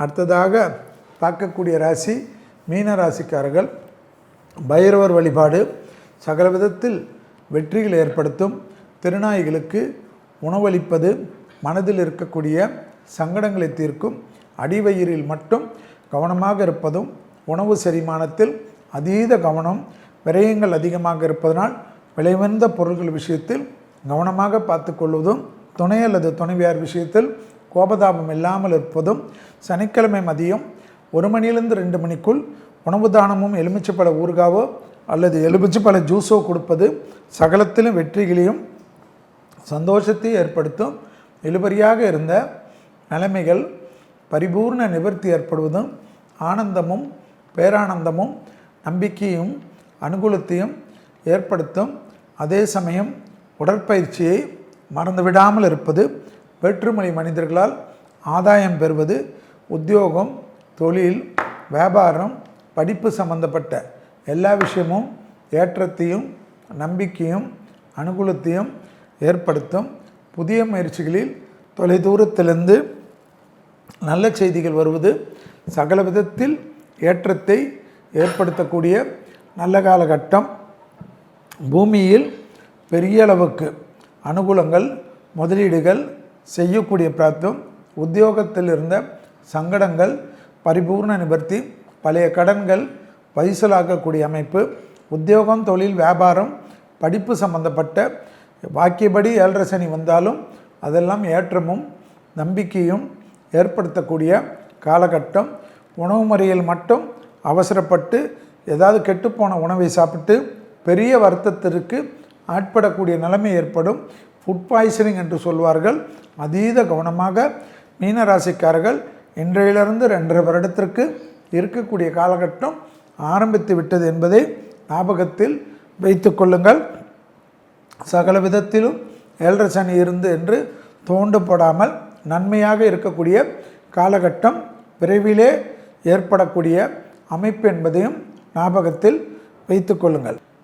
அடுத்ததாக பார்க்கக்கூடிய ராசி மீன ராசிக்காரர்கள். பைரவர் வழிபாடு சகல விதத்தில் வெற்றிகள் ஏற்படுத்தும். திருநாய்களுக்கு உணவளிப்பது மனதில் இருக்கக்கூடிய சங்கடங்களை தீர்க்கும். அடிவயிறில் மட்டும் கவனமாக இருப்பதும், உணவு செரிமானத்தில் அதீத கவனம், விரயங்கள் அதிகமாக இருப்பதனால் விலைவந்த பொருட்கள் விஷயத்தில் கவனமாக பார்த்து கொள்வதும், துணை அல்லது துணைவியார் விஷயத்தில் கோபதாபம் இல்லாமல் இருப்பதும், சனிக்கிழமை மதியம் 1 மணியிலிருந்து 2 மணிக்குள் உணவு தானமும் எலுமிச்சைப்பழ ஊறுகாவோ அல்லது எலுமிச்சைப்பழ ஜூஸோ கொடுப்பது சகலத்திலும் வெற்றிகளையும் சந்தோஷத்தை ஏற்படுத்தும். இழுபறியாக இருந்த நிலைமைகள் பரிபூர்ண நிவர்த்தி ஏற்படுவதும், ஆனந்தமும் பேரானந்தமும் நம்பிக்கையும் அனுகூலத்தையும் ஏற்படுத்தும். அதே சமயம் உடற்பயிற்சியை மறந்துவிடாமல் இருப்பது, வேற்றுமொழி மனிதர்களால் ஆதாயம் பெறுவது, உத்தியோகம், தொழில், வியாபாரம், படிப்பு சம்பந்தப்பட்ட எல்லா விஷயமும் ஏற்றத்தையும் நம்பிக்கையும் அனுகூலத்தையும் ஏற்படுத்தும். புதிய முயற்சிகளில் தொலைதூரத்திலிருந்து நல்ல செய்திகள் வருவது சகல விதத்தில் ஏற்றத்தை ஏற்படுத்தக்கூடிய நல்ல காலகட்டம். பூமியில் பெரிய அளவுக்கு அனுகூலங்கள், முதலீடுகள் செய்யக்கூடிய பிராப்தம். உத்தியோகத்தில் இருந்த சங்கடங்கள் பரிபூர்ண நிவர்த்தி. பழைய கடன்கள் பைசலாக்கக்கூடிய அமைப்பு. உத்தியோகம், தொழில், வியாபாரம், படிப்பு சம்பந்தப்பட்ட வாக்கியபடி 7.5 சனி வந்தாலும் அதெல்லாம் ஏற்றமும் நம்பிக்கையும் ஏற்படுத்தக்கூடிய காலகட்டம். உணவு முறையில் மட்டும் அவசரப்பட்டு ஏதாவது கெட்டுப்போன உணவை சாப்பிட்டு பெரிய வருத்தத்திற்கு ஆட்படக்கூடிய நிலைமை ஏற்படும். ஃபுட் பாய்சனிங் என்று சொல்வார்கள். அதீத கவனமாக மீனராசிக்காரர்கள் இன்றையிலிருந்து 2.5 வருடத்திற்கு இருக்கக்கூடிய காலகட்டம் ஆரம்பித்து விட்டது என்பதை ஞாபகத்தில் வைத்து கொள்ளுங்கள். சகல விதத்திலும் 7.5 சனி இருந்து என்று தோண்டப்படாமல் நன்மையாக இருக்கக்கூடிய காலகட்டம் விரைவிலே ஏற்படக்கூடிய அமைப்பு என்பதையும் ஞாபகத்தில் வைத்து கொள்ளுங்கள்.